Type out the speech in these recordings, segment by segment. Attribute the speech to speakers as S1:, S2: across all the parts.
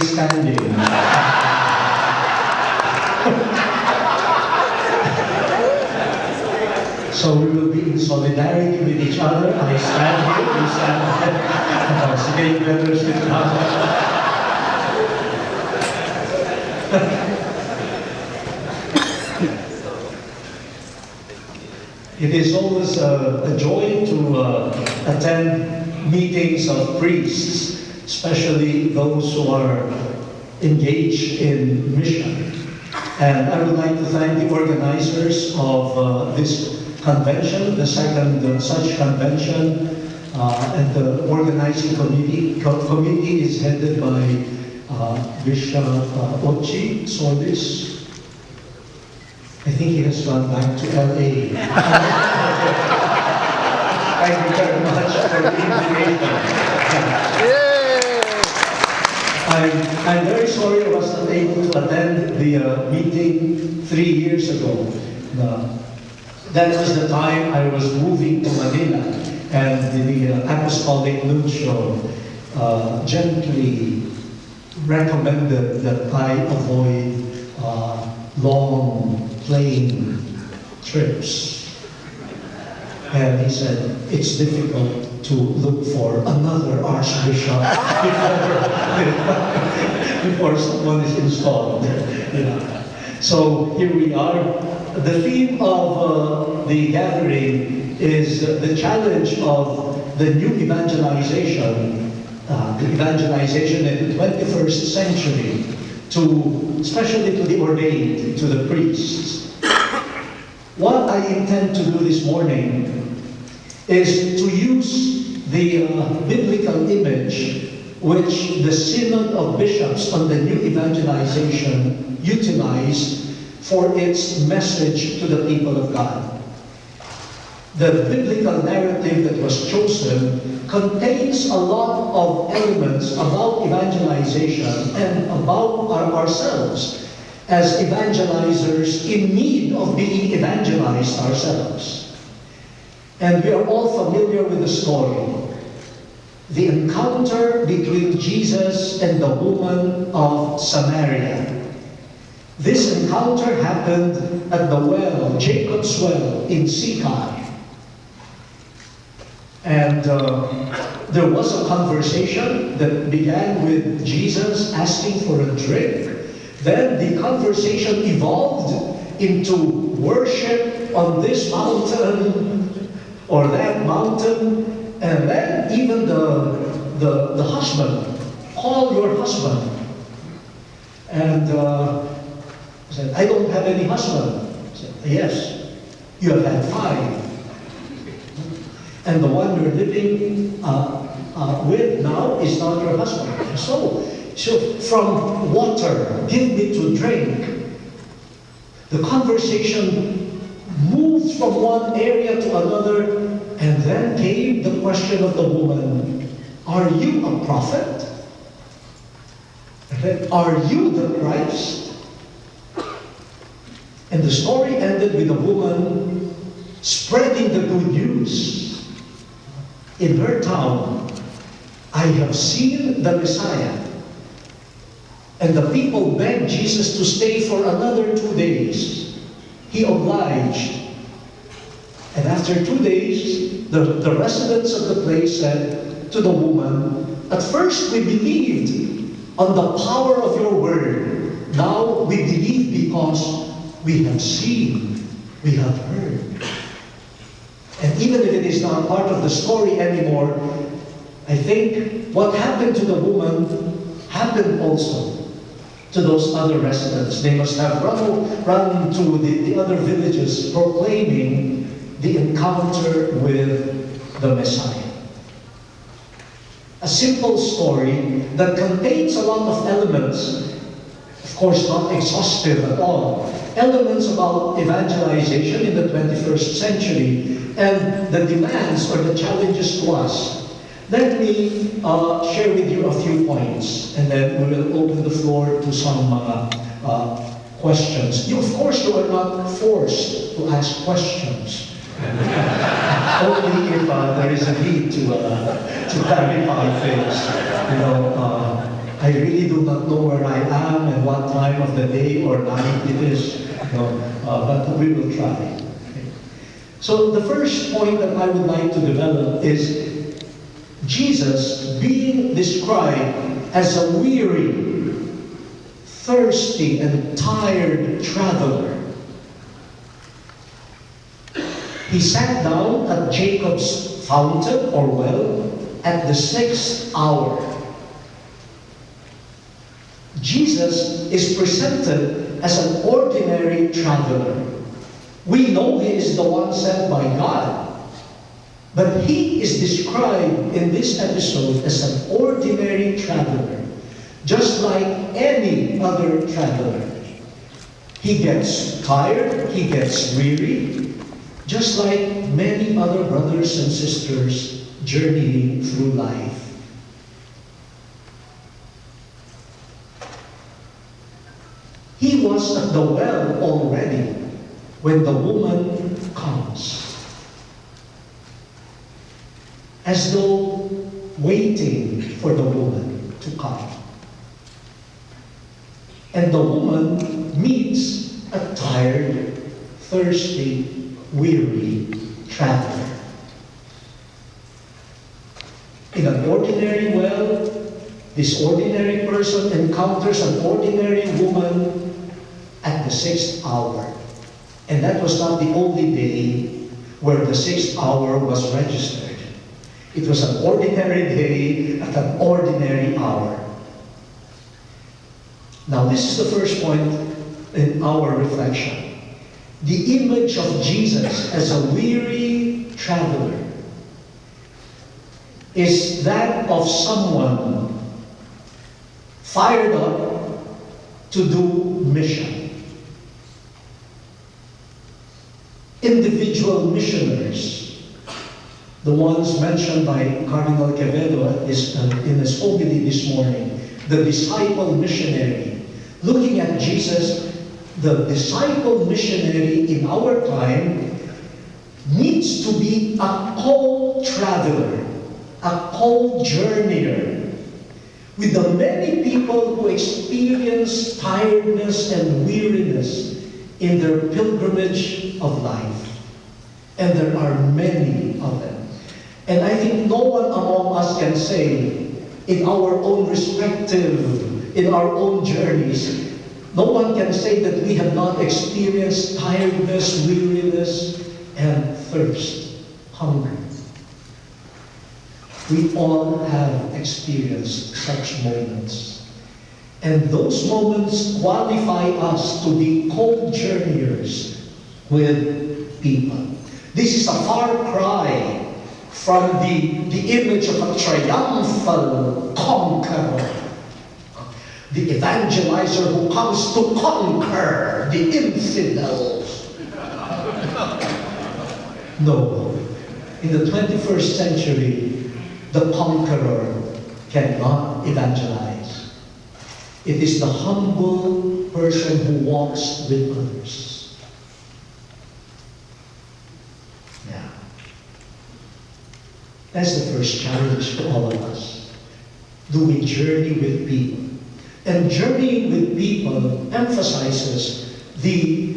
S1: standing. So we will be in solidarity with each other. I stand here, you stand there. Sige, better sit down. It is always a joy to attend meetings of priests, especially those who are engaged in mission. And I would like to thank the organizers of this convention, the second such convention, and the organizing committee is headed by Bishop Ochi Solis. I think he has gone back to LA. Thank you very much for the invitation. I'm very sorry I was not able to attend the meeting 3 years ago. That was the time I was moving to Manila, and the Apostolic Nuncio gently recommended that I avoid long plane trips. And he said, it's difficult to look for another archbishop before someone is installed. So here we are. The theme of the gathering is the challenge of the new evangelization, the evangelization in the 21st century, especially to the ordained, to the priests. What I intend to do this morning is to use the biblical image which the Synod of Bishops on the new evangelization utilized for its message to the people of God. The biblical narrative that was chosen contains a lot of elements about evangelization and about ourselves as evangelizers in need of being evangelized ourselves. And we are all familiar with the story. The encounter between Jesus and the woman of Samaria. This encounter happened at the well, Jacob's well in Sychar. And there was a conversation that began with Jesus asking for a drink. Then the conversation evolved into worship on this mountain or that mountain, and then even the husband, call your husband. And he said, I don't have any husband. He said, yes, you have had 5. And the one you're living with now is not your husband. So from water, give me to drink. The conversation moved from one area to another, and then came the question of the woman, are you a prophet? Are you the Christ? And the story ended with the woman spreading the good news. In her town, I have seen the Messiah. And the people begged Jesus to stay for another 2 days. He obliged. And after 2 days, the residents of the place said to the woman, at first we believed on the power of your word. Now we believe because we have seen, we have heard. And even if it is not part of the story anymore, I think what happened to the woman happened also to those other residents. They must have run to the other villages proclaiming the encounter with the Messiah. A simple story that contains a lot of elements, of course not exhaustive at all, elements about evangelization in the 21st century and the demands or the challenges to us. Let me share with you a few points, and then we will open the floor to some questions. Of course, you are not forced to ask questions. Only if there is a need to clarify things. I I really do not know where I am and what time of the day or night it is, but we will try. Okay. So the first point that I would like to develop is Jesus being described as a weary, thirsty, and tired traveler. He sat down at Jacob's fountain or well at the 6th hour. Jesus is presented as an ordinary traveler. We know he is the one sent by God. But he is described in this episode as an ordinary traveler, just like any other traveler. He gets tired, he gets weary, just like many other brothers and sisters journeying through life. He was at the well already when the woman comes, as though waiting for the woman to come. And the woman meets a tired, thirsty, weary traveler. In an ordinary well, this ordinary person encounters an ordinary woman at the 6th hour. And that was not the only day where the 6th hour was registered. It was an ordinary day at an ordinary hour. Now this is the first point in our reflection. The image of Jesus as a weary traveler is that of someone fired up to do mission. Individual missionaries, the ones mentioned by Cardinal in his homily this morning, the disciple missionary. Looking at Jesus, the disciple missionary in our time needs to be a co-traveler, a co-journeyer with the many people who experience tiredness and weariness in their pilgrimage of life. And there are many of them. And I think no one among us can say, in our own in our own journeys, no one can say that we have not experienced tiredness, weariness, and thirst, hunger. We all have experienced such moments. And those moments qualify us to be co-journeyers with people. This is a far cry from the image of a triumphal conqueror, the evangelizer who comes to conquer the infidels. No. In the 21st century, the conqueror cannot evangelize. It is the humble person who walks with others. Yeah. That's the first challenge to all of us. Do we journey with people? And journeying with people emphasizes the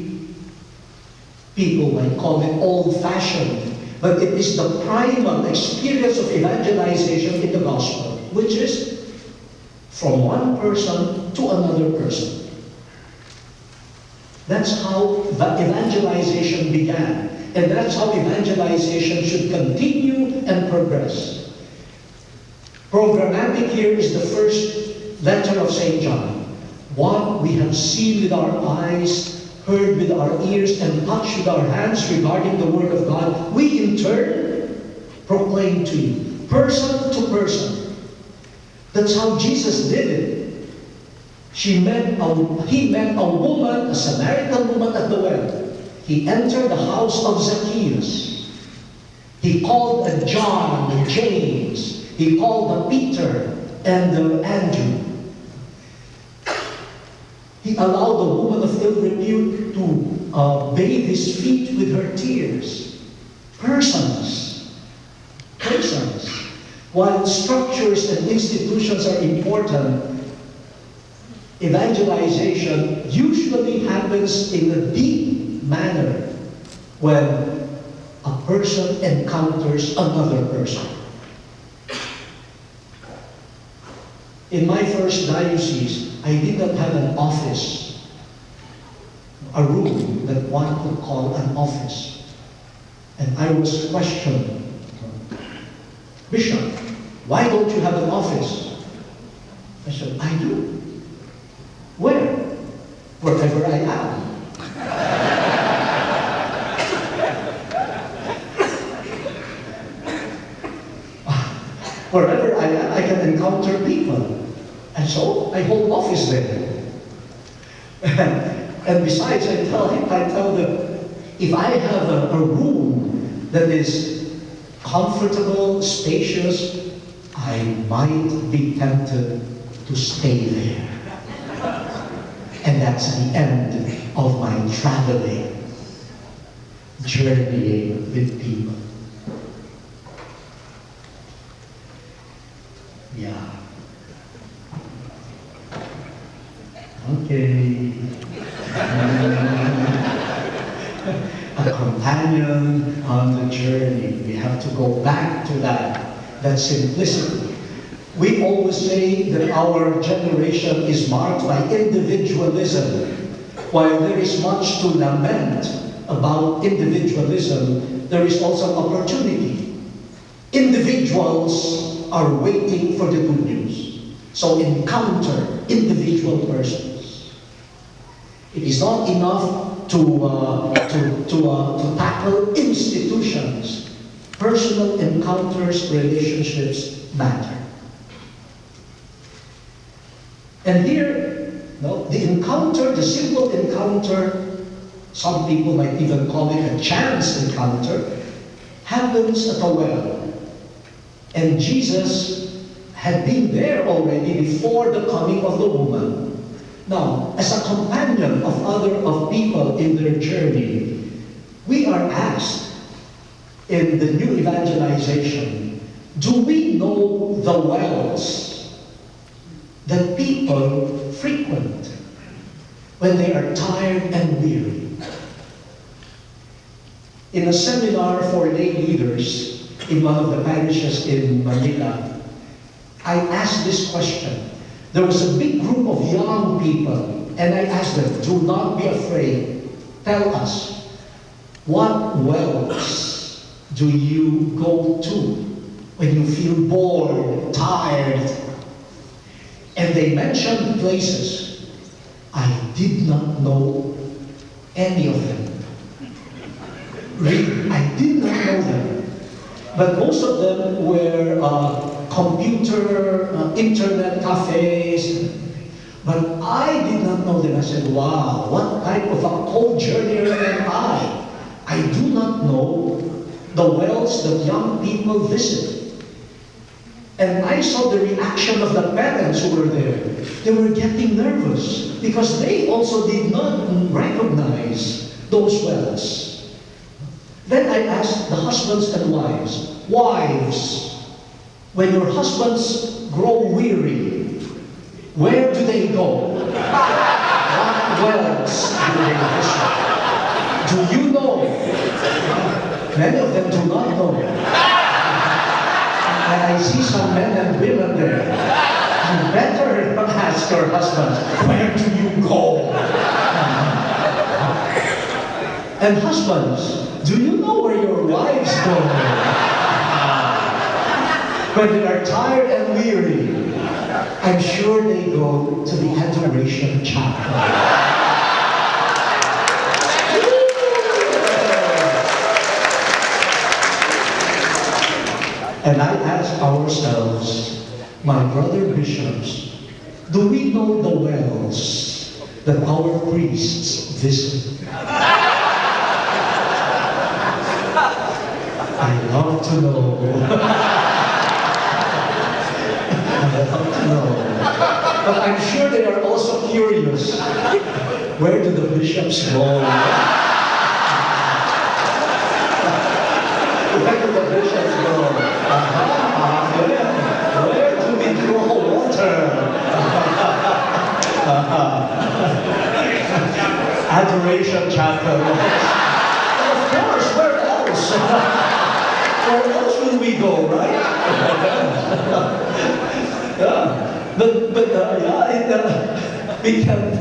S1: people might call it old-fashioned, but it is the primal experience of evangelization in the gospel, which is from one person to another person. That's how the evangelization began. And that's how evangelization should continue and progress. Programmatic here is the first letter of St. John. What we have seen with our eyes, heard with our ears, and touched with our hands regarding the Word of God, we in turn proclaim to you, person to person. That's how Jesus did it. He met a woman, a Samaritan woman at the well. He entered the house of Zacchaeus. He called John and James. He called Peter and Andrew. He allowed the woman of ill repute to bathe his feet with her tears. Persons. While structures and institutions are important, evangelization usually happens in a deep manner when a person encounters another person. In my first diocese, I did not have an office, a room that one could call an office. And I was questioned, "Bishop, why don't you have an office?" I said, "I do." "Where?" "Wherever I am." Wherever I am, I can encounter people. And so, I hold office there. And besides, I tell them, if I have a room that is comfortable, spacious, I might be tempted to stay there. And that's the end of my traveling, journeying with people. Yeah. Okay. A companion on the journey. We have to go back to that simplicity. We always say that our generation is marked by individualism. While there is much to lament about individualism, there is also an opportunity. Individuals are waiting for the good news. So encounter individual persons. It is not enough to tackle institutions. Personal encounters, relationships matter. And here, the encounter, the simple encounter, some people might even call it a chance encounter, happens at a well. And Jesus had been there already before the coming of the woman. Now, as a companion of people in their journey, we are asked in the new evangelization, do we know the wells that people frequent when they are tired and weary? In a seminar for lay leaders in one of the parishes in Manila, I asked this question. There was a big group of young people, and I asked them, do not be afraid. Tell us, what wells do you go to when you feel bored, tired? And they mentioned places. I did not know any of them. Really, I did not know them. But most of them were computer, internet cafes. But I did not know them. I said, wow, what type of a co-journeyer am I? I do not know the wells that young people visit. And I saw the reaction of the parents who were there. They were getting nervous because they also did not recognize those wells. Then I asked the husbands and wives, when your husbands grow weary, where do they go? What wells do they visit? Do you know? Many of them do not know. And I see some men and women there. You better ask your husband, where do you go? And husbands, do you know where your wives go? When they are tired and weary, I'm sure they go to the adoration chapel. And I ask ourselves, my brother bishops, do we know the wells that our priests visit? I love to know. I love to know. But I'm sure they are also curious. Where do the bishops go? Where do the bishops go? Where do we draw water? Adoration chapel. Of course, where else? Where else will we go, right? Yeah. But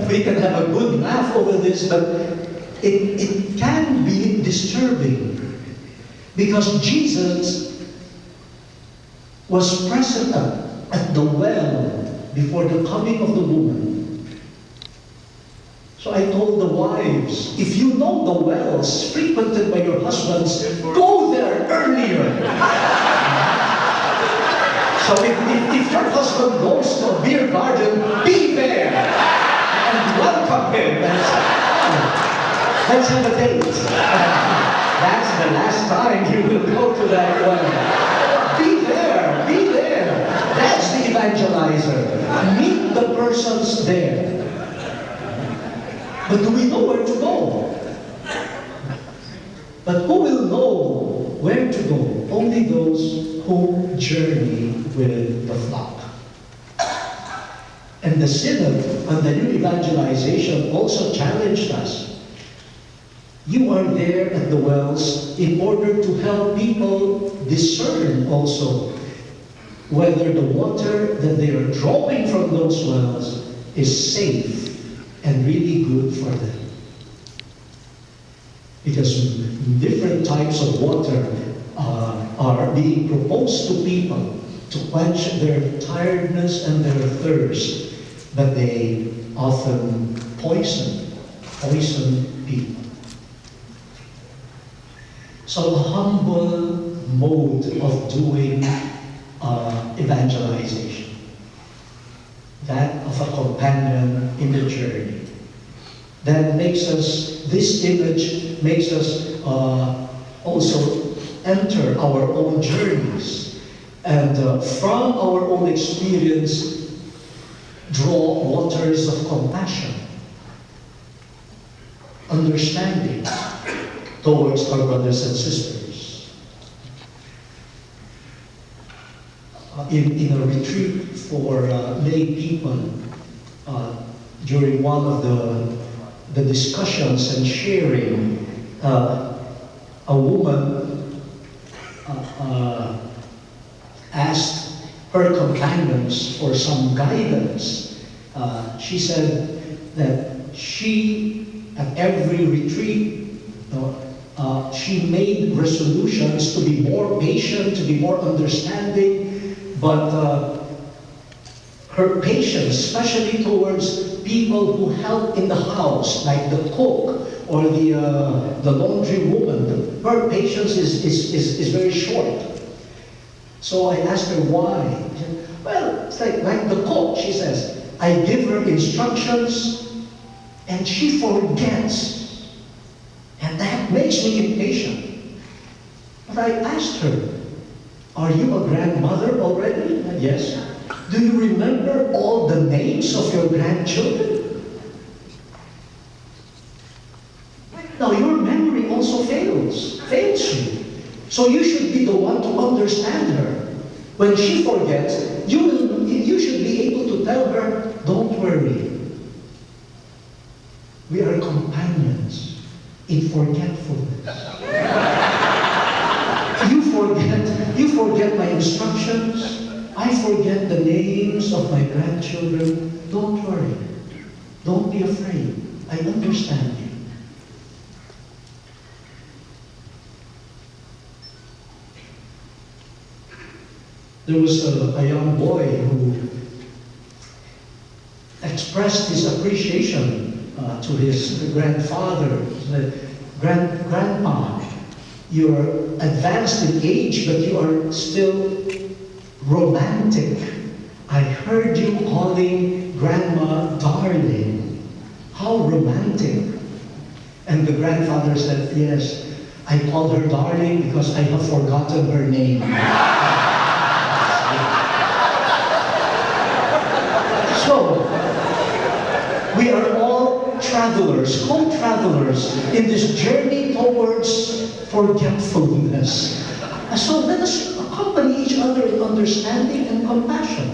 S1: we can have a good laugh over this, but it can be disturbing because Jesus was present at the well before the coming of the woman. So I told the wives, if you know the wells frequented by your husbands, go there earlier. So if your husband goes to a beer garden, be there and welcome him. Let's have a date. That's the last time you will go to that well. Be there, be there. That's the evangelizer. Meet the persons there. But do we know where to go? But who will know where to go? Only those who journey with the flock. And the Synod on the new evangelization also challenged us. You are there at the wells in order to help people discern also whether the water that they are drawing from those wells is safe and really good for them. Because different types of water are being proposed to people to quench their tiredness and their thirst, but they often poison people. So a humble mode of doing evangelization, that of a companion in the journey, that makes us, this image makes us also enter our own journeys and from our own experience draw waters of compassion, understanding towards our brothers and sisters. In a retreat for lay people, during one of the discussions and sharing, a woman asked her companions for some guidance. She said that she, at every retreat, she made resolutions to be more patient, to be more understanding, but her patience, especially towards people who help in the house, like the cook or the laundry woman, her patience is very short. So I asked her why. She said, well, it's like the cook, she says, I give her instructions and she forgets. And that makes me impatient. But I asked her, are you a grandmother already? Yes. Do you remember all the names of your grandchildren? Now your memory also fails you. So you should be the one to understand her. When she forgets, you should be able to tell her, don't worry. We are companions in forgetfulness. You forget my instructions. I forget the names of my grandchildren. Don't worry. Don't be afraid. I understand you. There was a young boy who expressed his appreciation to his grandfather. He said, Grandpa, you're advanced in age, but you are still romantic. I heard you calling Grandma darling. How romantic. And the grandfather said, yes, I called her darling because I have forgotten her name. So, we are all travelers, co-travelers in this journey towards forgetfulness. So let us accompany each other in understanding and compassion.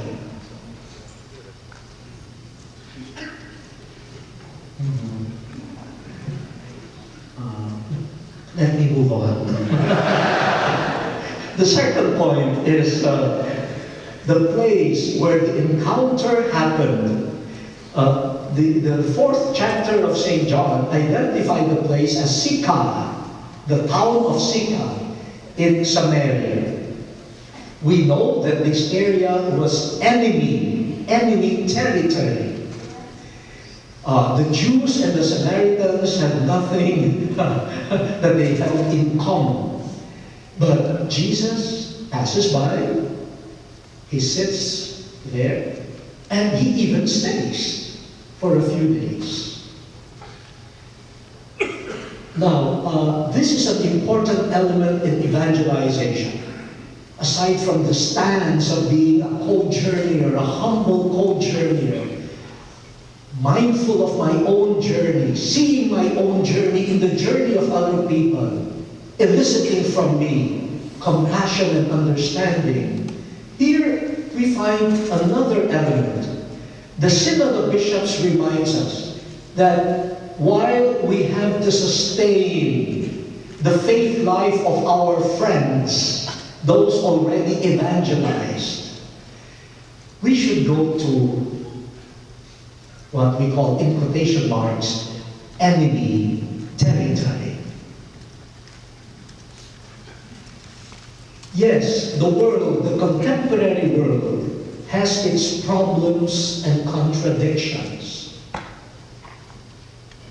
S1: The second point is the place where the encounter happened. The fourth chapter of St. John identified the place as Sychar, the town of Sychar in Samaria. We know that this area was enemy territory. The Jews and the Samaritans had nothing that they held in common. But Jesus passes by, he sits there, and he even stays for a few days. Now, this is an important element in evangelization. Aside from the stance of being a co-journeyer, a humble co-journeyer, mindful of my own journey, seeing my own journey in the journey of other people, eliciting from me compassion and understanding. Here we find another element. The Synod of Bishops reminds us that while we have to sustain the faith life of our friends, those already evangelized, we should go to what we call, in quotation marks, enemy territory. Yes, the world, the contemporary world, has its problems and contradictions.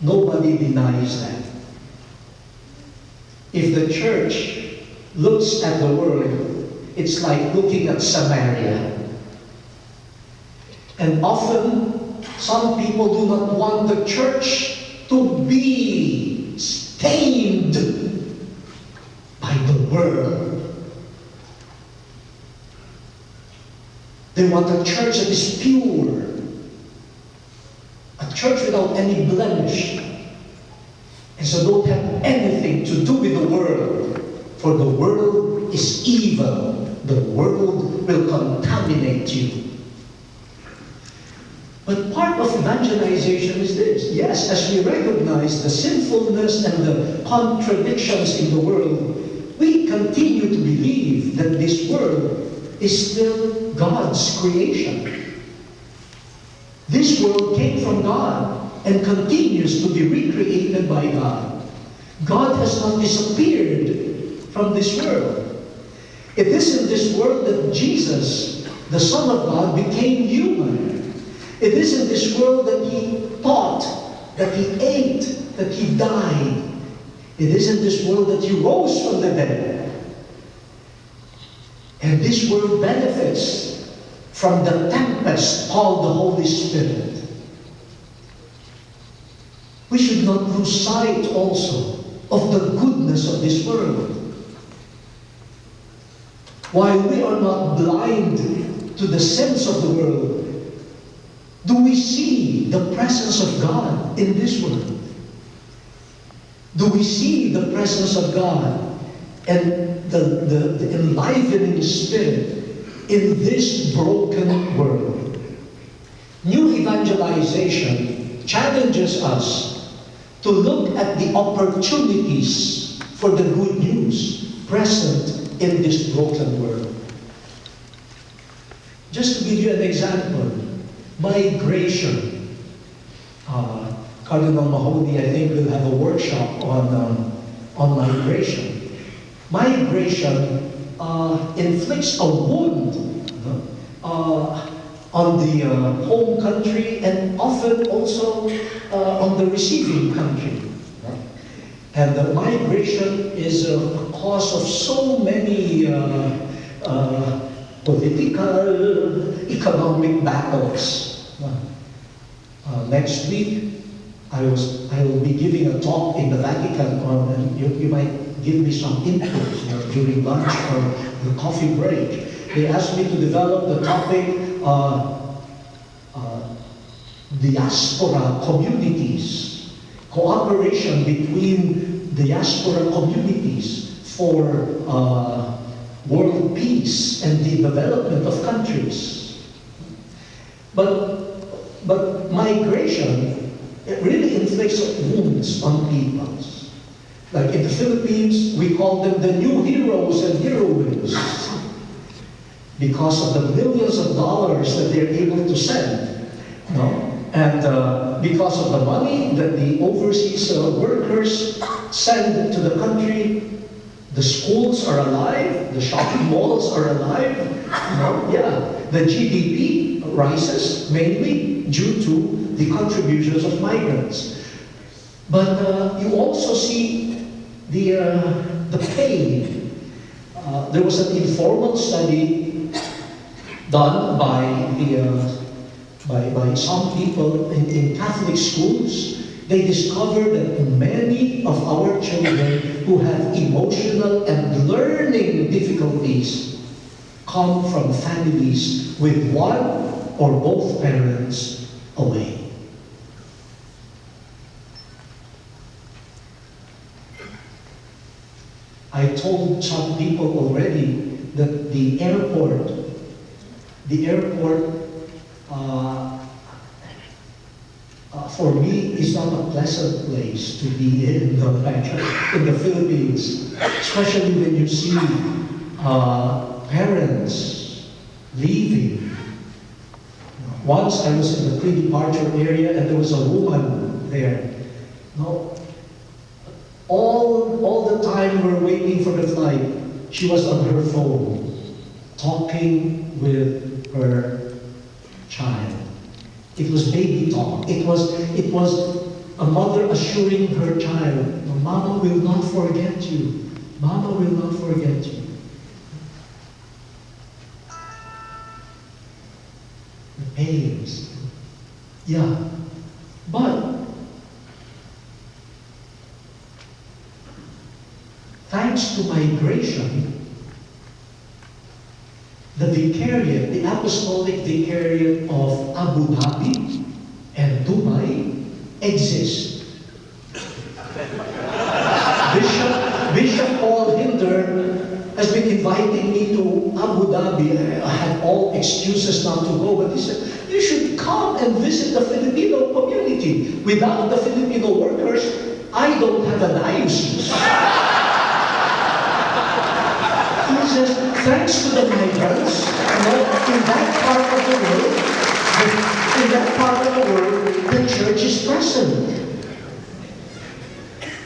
S1: Nobody denies that. If the church looks at the world, it's like looking at Samaria. And often, some people do not want the church to be stained by the world. They want a church that is pure, a church without any blemish, and so don't have anything to do with the world, for the world is evil. The world will contaminate you. But part of evangelization is this. Yes, as we recognize the sinfulness and the contradictions in the world, we continue to believe that this world is still God's creation. This world came from God and continues to be recreated by God. God has not disappeared from this world. It is in this world that Jesus, the Son of God, became human. It is in this world that He taught, that He ate, that He died. It is in this world that He rose from the dead. And this world benefits from the tempest called the Holy Spirit. We should not lose sight also of the goodness of this world. While we are not blind to the sins of the world, do we see the presence of God in this world? Do we see the presence of God and the enlivening Spirit in this broken world? New evangelization challenges us to look at the opportunities for the good news present in this broken world. Just to give you an example, migration. Cardinal Mahoney, I think, will have a workshop on migration. Migration inflicts a wound on the home country and often also on the receiving country. And the migration is a cause of so many political, economic battles. Next week, I will be giving a talk in the Vatican on, and you might give me some input during lunch or the coffee break. They asked me to develop the topic, diaspora communities, cooperation between diaspora communities for world peace and the development of countries. But migration, it really inflicts wounds on peoples. Like in the Philippines, we call them the new heroes and heroines. because of the millions of dollars that they're able to send. No? And because of the money that the overseas workers send to the country, the schools are alive, the shopping malls are alive. No? Yeah, the GDP rises mainly due to the contributions of migrants. But you also see the pay. There was an informal study done by some people in Catholic schools. They discovered that many of our children who have emotional and learning difficulties come from families with one or both parents away. I told some people already that the airport, for me, is not a pleasant place to be in the Philippines, especially when you see parents leaving. Once I was in the pre-departure area and there was a woman there. No, all the time we're waiting for the flight, she was on her phone, talking with her child. It was baby talk. It was a mother assuring her child, "Mama will not forget you. Mama will not forget you." The pains. Yeah. But thanks to migration, the vicariate, the apostolic vicariate of Abu Dhabi and Dubai exists. Bishop Paul Hinder has been inviting me to Abu Dhabi. I had all excuses not to go, but he said, "You should come and visit the Filipino community. Without the Filipino workers, I don't have a diocese." He says, thanks to the migrants, in that part of the world, the church is present.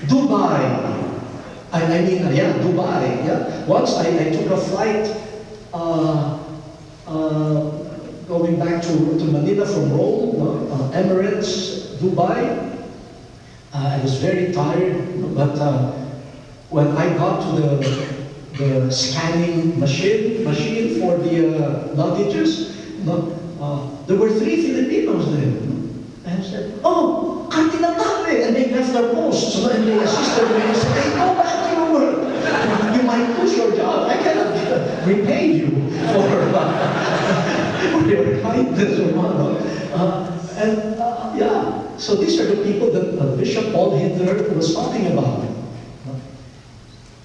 S1: Dubai. Dubai. Yeah. Once I took a flight going back to Manila from Rome, Emirates, Dubai. I was very tired, but when I got to the scanning machine for the luggages, there were 3 Filipinos there. And I said, "Oh, Cardinal," and they left their posts, and they assisted me and said, "Hey, go back to your work. You might lose your job. I cannot repay you for your kindness or whatnot." So these are the people that Bishop Paul Hinder was talking about.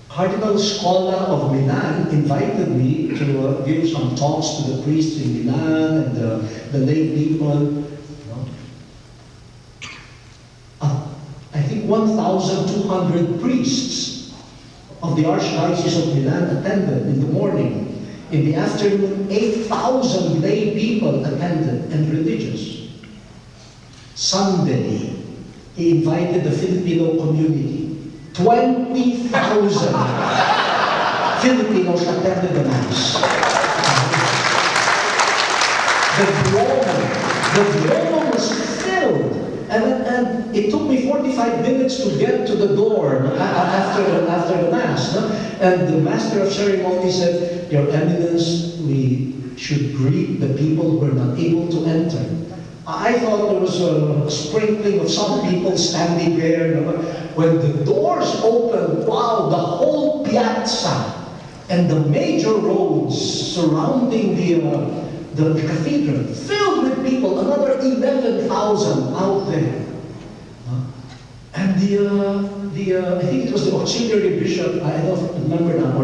S1: Cardinal Scola of Milan invited me to give some talks to the priests in Milan and the lay people. I think 1,200 priests of the Archdiocese of Milan attended in the morning. In the afternoon, 8,000 lay people attended and religious. Sunday, he invited the Filipino community. 20,000 Filipinos attended the Mass. The Duomo was filled. And it took me 45 minutes to get to the door after the Mass. No? And the Master of Ceremony said, "Your Eminence, we should greet the people who are not able to enter." I thought there was a sprinkling of some people standing there. When the doors opened, wow, the whole piazza and the major roads surrounding the cathedral filled with people, another 11,000 out there. And I think it was the auxiliary bishop, I don't remember now,